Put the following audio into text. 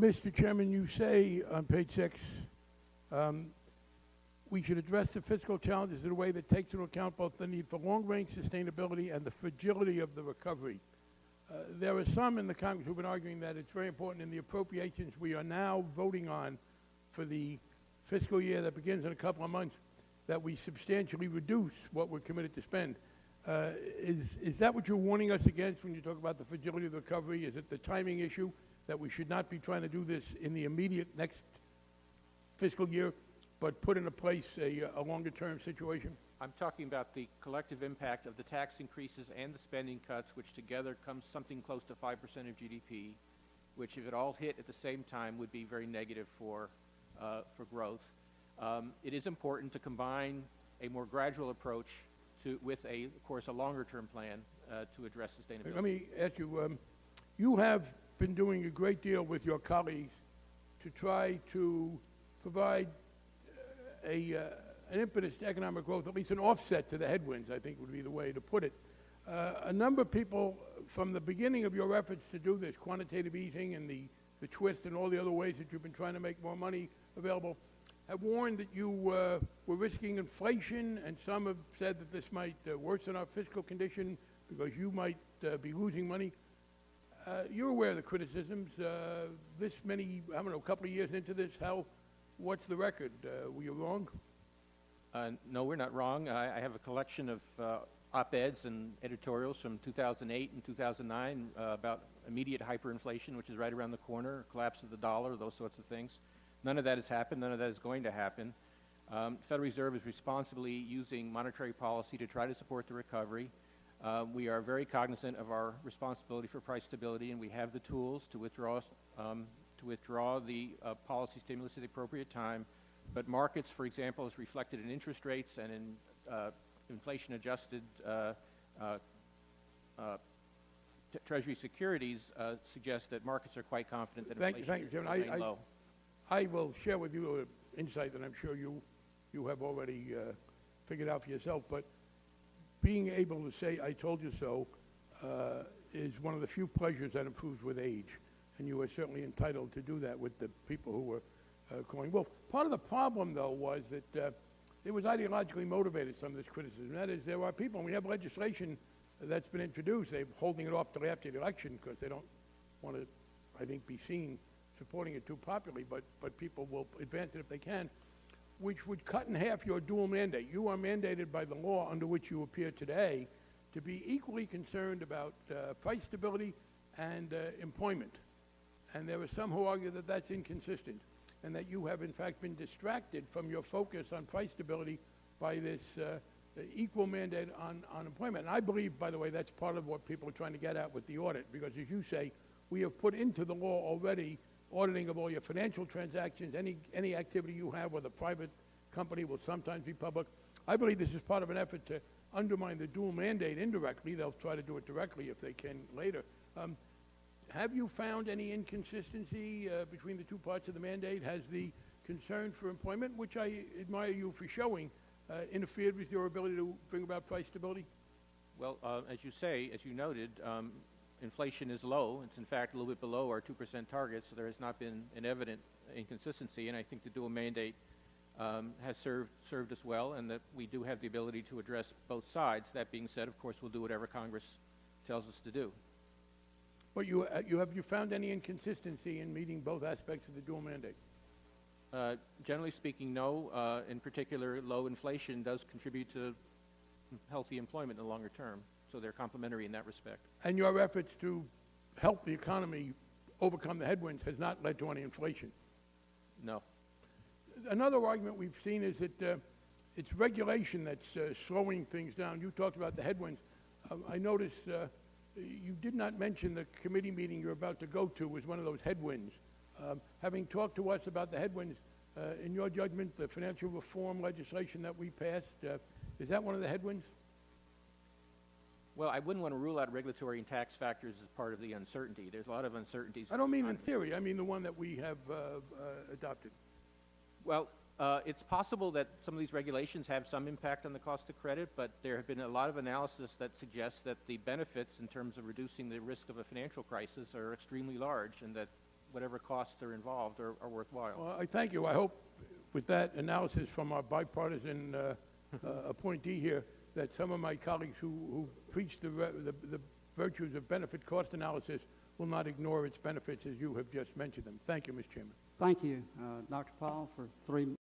Mr. Chairman, you say on page 6, we should address the fiscal challenges in a way that takes into account both the need for long-range sustainability and the fragility of the recovery. There are some in the Congress who have been arguing that it's very important in the appropriations we are now voting on for the fiscal year that begins in a couple of months that we substantially reduce what we're committed to spend. Is that what you're warning us against when you talk about the fragility of the recovery? Is it the timing issue that we should not be trying to do this in the immediate next fiscal year, but put into place a longer-term situation? I'm talking about the collective impact of the tax increases and the spending cuts, which together comes something close to 5% of GDP, which if it all hit at the same time would be very negative for growth. It is important to combine a more gradual approach with of course, a longer-term plan to address sustainability. Let me ask you, you have been doing a great deal with your colleagues to try to provide an impetus to economic growth, at least an offset to the headwinds, I think would be the way to put it. A number of people from the beginning of your efforts to do this, quantitative easing and the twist and all the other ways that you've been trying to make more money available, have warned that you were risking inflation, and some have said that this might worsen our fiscal condition because you might be losing money. You're aware of the criticisms. This many, I don't know, a couple of years into this, what's the record? Were you wrong? No, we're not wrong. I have a collection of op-eds and editorials from 2008 and 2009 about immediate hyperinflation, which is right around the corner, collapse of the dollar, those sorts of things. None of that has happened. None of that is going to happen. The Federal Reserve is responsibly using monetary policy to try to support the recovery. We are very cognizant of our responsibility for price stability, and we have the tools to withdraw the policy stimulus at the appropriate time. But markets, for example, as reflected in interest rates and in inflation-adjusted Treasury securities, suggest that markets are quite confident that inflation is remaining low. I will share with you an insight that I'm sure you have already figured out for yourself, but being able to say, I told you so, is one of the few pleasures that improves with age. And you are certainly entitled to do that with the people who were calling. Well, part of the problem, though, was that it was ideologically motivated, some of this criticism. That is, there are people, and we have legislation that's been introduced, they're holding it off till after the election because they don't want to, I think, be seen supporting it too popularly, but people will advance it if they can, which would cut in half your dual mandate. You are mandated by the law under which you appear today to be equally concerned about price stability and employment. And there are some who argue that that's inconsistent and that you have in fact been distracted from your focus on price stability by this equal mandate on employment. And I believe, by the way, that's part of what people are trying to get at with the audit, because as you say, we have put into the law already auditing of all your financial transactions, any activity you have with a private company will sometimes be public. I believe this is part of an effort to undermine the dual mandate indirectly. They'll try to do it directly if they can later. Have you found any inconsistency between the two parts of the mandate? Has the concern for employment, which I admire you for showing, interfered with your ability to bring about price stability? Well, as you say, as you noted, inflation is low. It's in fact a little bit below our 2% target, so there has not been an evident inconsistency, and I think the dual mandate has served us well, and that we do have the ability to address both sides. That being said, of course, we'll do whatever Congress tells us to do. But have you found any inconsistency in meeting both aspects of the dual mandate? Generally speaking, no. In particular, low inflation does contribute to healthy employment in the longer term, so they're complementary in that respect. And your efforts to help the economy overcome the headwinds has not led to any inflation? No. Another argument we've seen is that it's regulation that's slowing things down. You talked about the headwinds. I noticed you did not mention the committee meeting you're about to go to was one of those headwinds. Having talked to us about the headwinds, in your judgment, the financial reform legislation that we passed, is that one of the headwinds? Well, I wouldn't want to rule out regulatory and tax factors as part of the uncertainty. There's a lot of uncertainties. I don't mean in theory. I mean the one that we have adopted. Well, it's possible that some of these regulations have some impact on the cost of credit, but there have been a lot of analysis that suggests that the benefits in terms of reducing the risk of a financial crisis are extremely large, and that whatever costs are involved are worthwhile. Well, I thank you. I hope with that analysis from our bipartisan appointee here, that some of my colleagues who preach the virtues of benefit cost analysis will not ignore its benefits as you have just mentioned them. Thank you, Mr. Chairman. Thank you, Dr. Paul, for 3